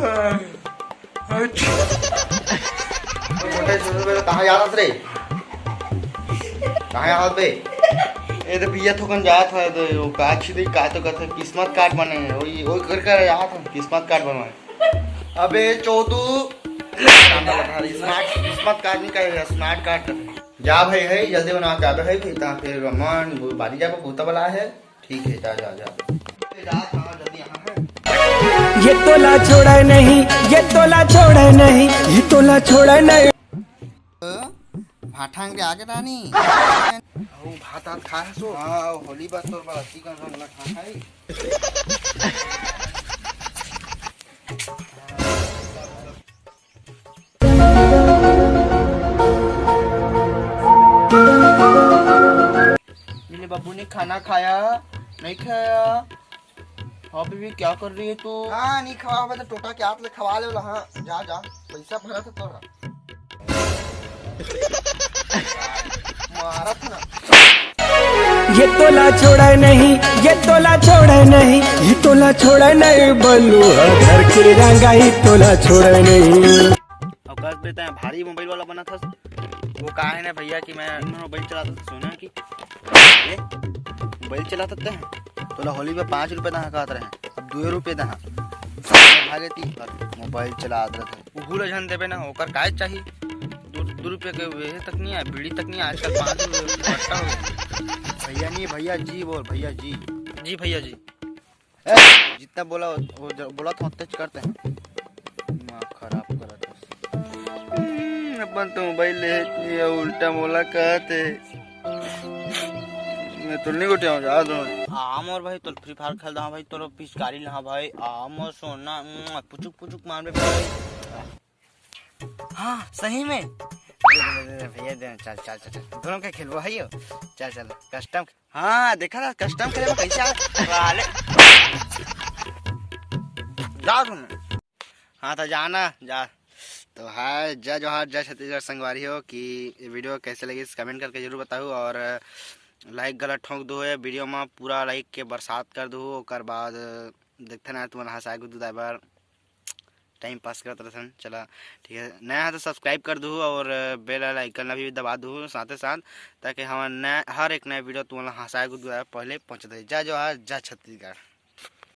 कहाँ जा रहा रे? कहाँ जा बे? ये तो भैया थोकन जाया था तो वो काट छी का तो कहते किस्मत कार्ड बने वही वही कर कर आया था किस्मत कार्ड बनवाए। अबे चौदू स्मार्ट किस्मत कार्ड नहीं कहेगा स्मार्ट कार्ड। जा भाई है जल्दी बना के आबे है फिर अमन बारी जा भूता वाला है। ठीक है जा जा जा जल्दी यहाँ है। ये तोला छोड़ा नहीं, ये तोला छोड़ा नहीं, ये तोला छोड़ा नहीं। भाठांग के आगे रानी ओ भात आत खा है सो हां होली बात तोर बात चिकन रंग ना खा है। मेरे बाबू ने खाना खाया नहीं खाया? हाँ बीबी क्या कर रही है तू? हाँ नहीं खवा तो टोटा के हाथ ले खवा ले। हाँ जा जा पैसा भरा था तोरा मारा था ना। ये तोला छोड़ा नहीं, ये तोला छोड़ा नहीं, ये तोला छोड़ा नहीं। बल्लू घर के रंगा ही तोला छोड़ा नहीं। अब कस बेटा भारी मोबाइल वाला बना था वो कहा है ना भैया कि मैं मोबाइल चलाता था सोना की मोबाइल चलाता था तो होली में 5 रुपए दहा कहते रहे अब 2 रुपए दहा भागे थी मोबाइल चला रहे भूल झन देवे ना होकर काय चाहिए 2 रुपये के वे तक नहीं है बीड़ी तक नहीं है आजकल 5 रुपये हो गए। भैया नहीं भैया जी बोल भैया जी जी भैया जी जितना बोला वो बोला था उतना करते हैं खराब करा अपन तो मोबाइल ले उल्टा मोला कहते मैं तुलनी को टिया जा दो आम और भाई तो फ्री फायर खेल रहा भाई तो पिचकारी लहा भाई आम और सोना पुचुक पुचुक मार भाई। हाँ सही में भैया दे चल चल चल दोनों के खेलबो है यो चल चल कस्टम हाँ देखा था कस्टम खेले में कैसे वाले जा तुम हाँ तो जाना जा तो हाय जय जोहार जय छत्तीसगढ़ संगवारी हो कि ये वीडियो कैसे लगी कमेंट करके जरूर बताओ और लाइक गलत ठोक दो है वीडियो में पूरा लाइक के बरसात कर दो और बाद देखते ना तुम्हारा हंसा दो बार टाइम पास करते रहते चला ठीक है नया है तो सब्सक्राइब कर दो और बेल आइकन भी दबा दो साथ साथ ताकि हमारा नया हर एक नया वीडियो तुम्हारा हंसा पहले पहुँच दे जय जोहार जय छत्तीसगढ़।